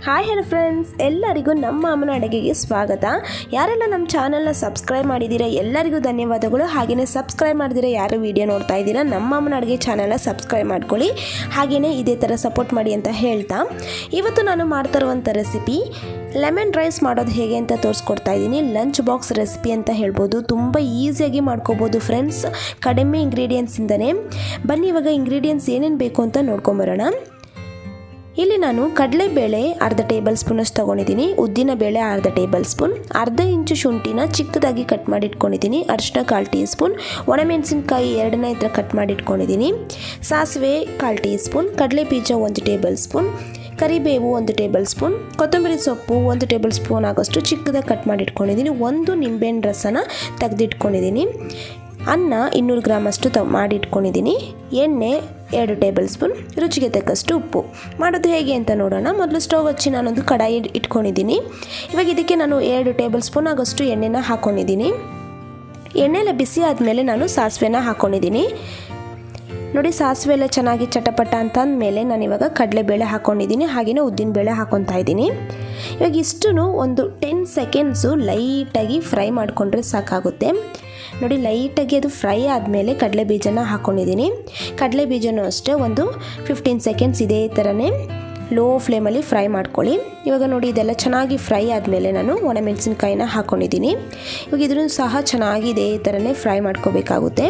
Hi hello friends, ಎಲ್ಲರಿಗೂ ನಮ್ಮ ಅಮ್ಮನ ಅಡುಗೆಗೆ ಸ್ವಾಗತ. ಯಾರೆಲ್ಲ ನಮ್ಮ ಚಾನಲ್ನ ಸಬ್ಸ್ಕ್ರೈಬ್ ಮಾಡಿದ್ದೀರಾ ಎಲ್ಲರಿಗೂ ಧನ್ಯವಾದಗಳು. ಹಾಗೆಯೇ ಸಬ್ಸ್ಕ್ರೈಬ್ ಮಾಡಿದಿರ ಯಾರು ವಿಡಿಯೋ ನೋಡ್ತಾ ಇದ್ದೀರಾ ನಮ್ಮ ಅಮ್ಮನ ಅಡುಗೆ ಚಾನಲ್ನ ಸಬ್ಸ್ಕ್ರೈಬ್ ಮಾಡ್ಕೊಳ್ಳಿ. ಹಾಗೆಯೇ ಇದೇ ಥರ ಸಪೋರ್ಟ್ ಮಾಡಿ ಅಂತ ಹೇಳ್ತಾ, ಇವತ್ತು ನಾನು ಮಾಡ್ತಾ ಇರುವಂಥ ರೆಸಿಪಿ ಲೆಮನ್ ರೈಸ್ ಮಾಡೋದು ಹೇಗೆ ಅಂತ ತೋರಿಸ್ಕೊಡ್ತಾ ಇದ್ದೀನಿ. ಲಂಚ್ ಬಾಕ್ಸ್ ರೆಸಿಪಿ ಅಂತ ಹೇಳ್ಬೋದು. ತುಂಬ ಈಸಿಯಾಗಿ ಮಾಡ್ಕೋಬೋದು ಫ್ರೆಂಡ್ಸ್, ಕಡಿಮೆ ಇಂಗ್ರೀಡಿಯೆಂಟ್ಸಿಂದನೇ. ಬನ್ನಿ ಇವಾಗ ಇಂಗ್ರೀಡಿಯೆಂಟ್ಸ್ ಏನೇನು ಬೇಕು ಅಂತ ನೋಡ್ಕೊಂಬರೋಣ. ಇಲ್ಲಿ ನಾನು ಕಡಲೆಬೇಳೆ ಅರ್ಧ ಟೇಬಲ್ ಸ್ಪೂನಷ್ಟು ತೊಗೊಂಡಿದ್ದೀನಿ, ಉದ್ದಿನಬೇಳೆ ಅರ್ಧ ಟೇಬಲ್ ಸ್ಪೂನ್, ಅರ್ಧ ಇಂಚು ಶುಂಠಿನ ಚಿಕ್ಕದಾಗಿ ಕಟ್ ಮಾಡಿ ಇಟ್ಕೊಂಡಿದ್ದೀನಿ, ಅರಿಶಿನ 1/4 ಟೀ ಸ್ಪೂನ್, ಒಣಮೆಣಸಿನ್ಕಾಯಿ 2ನ ಈ ಥರ ಕಟ್ ಮಾಡಿ ಇಟ್ಕೊಂಡಿದ್ದೀನಿ, ಸಾಸಿವೆ 1/4 ಟೀ ಸ್ಪೂನ್, ಕಡಲೆ ಬೀಜ 1 ಟೇಬಲ್ ಸ್ಪೂನ್, ಕರಿಬೇವು 1 ಟೇಬಲ್ ಸ್ಪೂನ್, ಕೊತ್ತಂಬರಿ ಸೊಪ್ಪು 1 ಟೇಬಲ್ ಸ್ಪೂನ್ ಆಗೋಷ್ಟು ಚಿಕ್ಕದಾಗಿ ಕಟ್ ಮಾಡಿ ಇಟ್ಕೊಂಡಿದ್ದೀನಿ, 1 ನಿಂಬೆಹಣ್ಣು ರಸನ ತೆಗೆದಿಟ್ಕೊಂಡಿದ್ದೀನಿ, ಅನ್ನ 200 ಗ್ರಾಮಷ್ಟು ಮಾಡಿ ಇಟ್ಕೊಂಡಿದ್ದೀನಿ, ಎಣ್ಣೆ 2 ಟೇಬಲ್ ಸ್ಪೂನ್, ರುಚಿಗೆ ತಕ್ಕಷ್ಟು ಉಪ್ಪು. ಮಾಡೋದು ಹೇಗೆ ಅಂತ ನೋಡೋಣ. ಮೊದಲು ಸ್ಟವ್ ಹಚ್ಚಿ ನಾನೊಂದು ಕಡಾಯಿ ಇಟ್ಕೊಂಡಿದ್ದೀನಿ. ಇವಾಗ ಇದಕ್ಕೆ ನಾನು 2 ಟೇಬಲ್ ಸ್ಪೂನ್ ಆಗೋಷ್ಟು ಎಣ್ಣೆನ ಹಾಕ್ಕೊಂಡಿದ್ದೀನಿ. ಎಣ್ಣೆಲ್ಲ ಬಿಸಿ ಆದಮೇಲೆ ನಾನು ಸಾಸಿವೆನ ಹಾಕ್ಕೊಂಡಿದ್ದೀನಿ. ನೋಡಿ, ಸಾಸಿವೆ ಎಲ್ಲ ಚೆನ್ನಾಗಿ ಚಟಪಟ ಅಂತ ಅಂದಮೇಲೆ ನಾನಿವಾಗ ಕಡಲೆಬೇಳೆ ಹಾಕ್ಕೊಂಡಿದ್ದೀನಿ, ಹಾಗೆಯೇ ಉದ್ದಿನಬೇಳೆ ಹಾಕ್ಕೊತಾ ಇದ್ದೀನಿ. ಇವಾಗ ಇಷ್ಟೂ ಒಂದು 10 ಸೆಕೆಂಡ್ಸು ಲೈಟಾಗಿ ಫ್ರೈ ಮಾಡಿಕೊಂಡ್ರೆ ಸಾಕಾಗುತ್ತೆ. ನೋಡಿ, ಲೈಟಾಗಿ ಅದು ಫ್ರೈ ಆದಮೇಲೆ ಕಡಲೆ ಬೀಜನ ಹಾಕ್ಕೊಂಡಿದ್ದೀನಿ. ಕಡಲೆ ಬೀಜನೂ ಅಷ್ಟೇ ಒಂದು 15 ಸೆಕೆಂಡ್ಸ್ ಇದೇ ಥರನೇ ಲೋ ಫ್ಲೇಮಲ್ಲಿ ಫ್ರೈ ಮಾಡ್ಕೊಳ್ಳಿ. ಇವಾಗ ನೋಡಿ, ಇದೆಲ್ಲ ಚೆನ್ನಾಗಿ ಫ್ರೈ ಆದಮೇಲೆ ನಾನು ಒಣಮೆಣಸಿನ್ಕಾಯಿನ ಹಾಕ್ಕೊಂಡಿದ್ದೀನಿ. ಇವಾಗ ಇದನ್ನು ಸಹ ಚೆನ್ನಾಗಿ ಇದೇ ಥರನೇ ಫ್ರೈ ಮಾಡ್ಕೋಬೇಕಾಗುತ್ತೆ.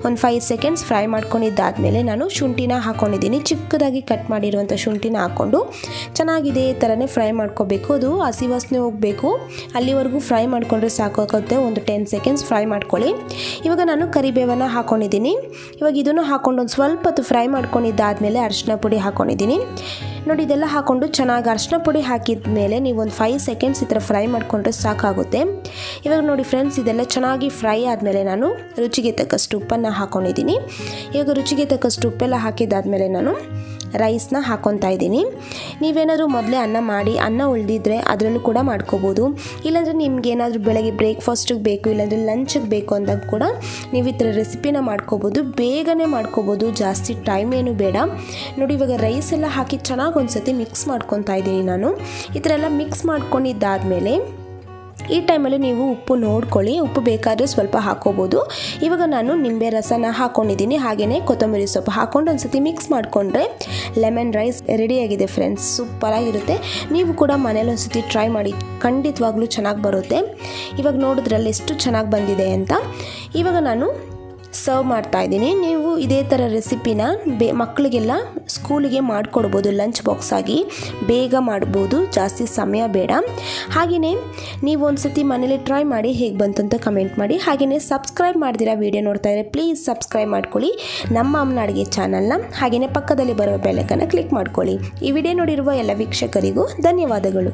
ಒಂದು 5 ಸೆಕೆಂಡ್ಸ್ ಫ್ರೈ ಮಾಡ್ಕೊಂಡಿದ್ದಾದಮೇಲೆ ನಾನು ಶುಂಠಿನ ಹಾಕ್ಕೊಂಡಿದ್ದೀನಿ. ಚಿಕ್ಕದಾಗಿ ಕಟ್ ಮಾಡಿರುವಂಥ ಶುಂಠಿನ ಹಾಕ್ಕೊಂಡು ಚೆನ್ನಾಗಿ ಇದೇ ಥರನೇ ಫ್ರೈ ಮಾಡ್ಕೋಬೇಕು. ಅದು ಹಸಿ ವಾಸನೆ ಹೋಗಬೇಕು, ಅಲ್ಲಿವರೆಗೂ ಫ್ರೈ ಮಾಡ್ಕೊಂಡ್ರೆ ಸಾಕಾಗುತ್ತೆ. ಒಂದು 10 ಸೆಕೆಂಡ್ಸ್ ಫ್ರೈ ಮಾಡ್ಕೊಳ್ಳಿ. ಇವಾಗ ನಾನು ಕರಿಬೇವನ್ನು ಹಾಕ್ಕೊಂಡಿದ್ದೀನಿ. ಇವಾಗ ಇದನ್ನು ಹಾಕ್ಕೊಂಡು ಒಂದು ಸ್ವಲ್ಪ ಹೊತ್ತು ಫ್ರೈ ಮಾಡ್ಕೊಂಡಿದ್ದಾದಮೇಲೆ ಅರಿಶಿನ ಪುಡಿ ಹಾಕ್ಕೊಂಡಿದ್ದೀನಿ. ನೋಡಿ, ಇದೆಲ್ಲ ಹಾಕ್ಕೊಂಡು ಚೆನ್ನಾಗಿ ಅರಿಶಿನ ಪುಡಿ ಹಾಕಿದ ಮೇಲೆ ನೀವು ಒಂದು 5 ಸೆಕೆಂಡ್ಸ್ ಈ ಥರ ಫ್ರೈ ಮಾಡಿಕೊಂಡ್ರೆ ಸಾಕಾಗುತ್ತೆ. ಇವಾಗ ನೋಡಿ ಫ್ರೆಂಡ್ಸ್, ಇದೆಲ್ಲ ಚೆನ್ನಾಗಿ ಫ್ರೈ ಆದಮೇಲೆ ನಾನು ರುಚಿಗೆ ತಕ್ಕಷ್ಟು ಉಪ್ಪನ್ನು ಹಾಕ್ಕೊಂಡಿದ್ದೀನಿ. ಇವಾಗ ರುಚಿಗೆ ತಕ್ಕಷ್ಟು ಉಪ್ಪೆಲ್ಲ ಹಾಕಿದ್ದಾದಮೇಲೆ ನಾನು ರೈಸ್ನ ಹಾಕ್ಕೊತಾ ಇದ್ದೀನಿ. ನೀವೇನಾದರೂ ಮೊದಲೇ ಅನ್ನ ಉಳಿದಿದ್ರೆ ಅದರಲ್ಲೂ ಕೂಡ ಮಾಡ್ಕೋಬೋದು. ಇಲ್ಲಾಂದರೆ ನಿಮ್ಗೇನಾದರೂ ಬೆಳಗ್ಗೆ ಬ್ರೇಕ್ಫಾಸ್ಟಿಗೆ ಬೇಕು, ಇಲ್ಲಾಂದರೆ ಲಂಚಿಗೆ ಬೇಕು ಅಂದಾಗ ಕೂಡ ನೀವು ಈ ಥರ ರೆಸಿಪಿನ ಮಾಡ್ಕೋಬೋದು. ಬೇಗನೆ ಮಾಡ್ಕೋಬೋದು, ಜಾಸ್ತಿ ಟೈಮ್ ಏನು ಬೇಡ. ನೋಡಿ, ಇವಾಗ ರೈಸ್ ಎಲ್ಲ ಹಾಕಿ ಚೆನ್ನಾಗಿ ಒಂದು ಸತಿ ಮಿಕ್ಸ್ ಮಾಡ್ಕೊತಾ ಇದ್ದೀನಿ ನಾನು. ಈ ಥರ ಎಲ್ಲ ಮಿಕ್ಸ್ ಮಾಡ್ಕೊಂಡಿದ್ದಾದಮೇಲೆ ಈ ಟೈಮಲ್ಲಿ ನೀವು ಉಪ್ಪು ನೋಡ್ಕೊಳ್ಳಿ, ಉಪ್ಪು ಬೇಕಾದರೆ ಸ್ವಲ್ಪ ಹಾಕ್ಕೋಬೋದು. ಇವಾಗ ನಾನು ನಿಂಬೆ ರಸನ ಹಾಕ್ಕೊಂಡಿದ್ದೀನಿ, ಹಾಗೆಯೇ ಕೊತ್ತಂಬರಿ ಸೊಪ್ಪು ಹಾಕ್ಕೊಂಡು ಒಂದು ಸತಿ ಮಿಕ್ಸ್ ಮಾಡಿಕೊಂಡ್ರೆ ಲೆಮನ್ ರೈಸ್ ರೆಡಿಯಾಗಿದೆ ಫ್ರೆಂಡ್ಸ್. ಸೂಪರಾಗಿರುತ್ತೆ. ನೀವು ಕೂಡ ಮನೇಲಿ ಒಂದು ಸತಿ ಟ್ರೈ ಮಾಡಿ, ಖಂಡಿತವಾಗ್ಲೂ ಚೆನ್ನಾಗಿ ಬರುತ್ತೆ. ಇವಾಗ ನೋಡಿದ್ರಲ್ಲಿ ಎಷ್ಟು ಚೆನ್ನಾಗಿ ಬಂದಿದೆ ಅಂತ. ಇವಾಗ ನಾನು ಸರ್ವ್ ಮಾಡ್ತಾ ಇದ್ದೀನಿ. ನೀವು ಇದೇ ಥರ ರೆಸಿಪಿನ ಮಕ್ಕಳಿಗೆಲ್ಲ ಸ್ಕೂಲಿಗೆ ಮಾಡಿಕೊಡ್ಬೋದು. ಲಂಚ್ ಬಾಕ್ಸ್ ಆಗಿ ಬೇಗ ಮಾಡ್ಬೋದು, ಜಾಸ್ತಿ ಸಮಯ ಬೇಡ. ಹಾಗೆಯೇ ನೀವು ಒಂದು ಸತಿ ಮನೇಲಿ ಟ್ರೈ ಮಾಡಿ ಹೇಗೆ ಬಂತು ಅಂತ ಕಮೆಂಟ್ ಮಾಡಿ. ಹಾಗೆಯೇ ಸಬ್ಸ್ಕ್ರೈಬ್ ಮಾಡ್ದಿರಾ ವಿಡಿಯೋ ನೋಡ್ತಾ ಇದ್ದರೆ ಪ್ಲೀಸ್ ಸಬ್ಸ್ಕ್ರೈಬ್ ಮಾಡ್ಕೊಳ್ಳಿ ನಮ್ಮ ಅಮ್ಮನ ಅಡುಗೆ ಚಾನಲ್ನ. ಹಾಗೆಯೇ ಪಕ್ಕದಲ್ಲಿ ಬರುವ ಬೆಲ್ ಐಕಾನ್ನ ಕ್ಲಿಕ್ ಮಾಡ್ಕೊಳ್ಳಿ. ಈ ವಿಡಿಯೋ ನೋಡಿರುವ ಎಲ್ಲ ವೀಕ್ಷಕರಿಗೂ ಧನ್ಯವಾದಗಳು.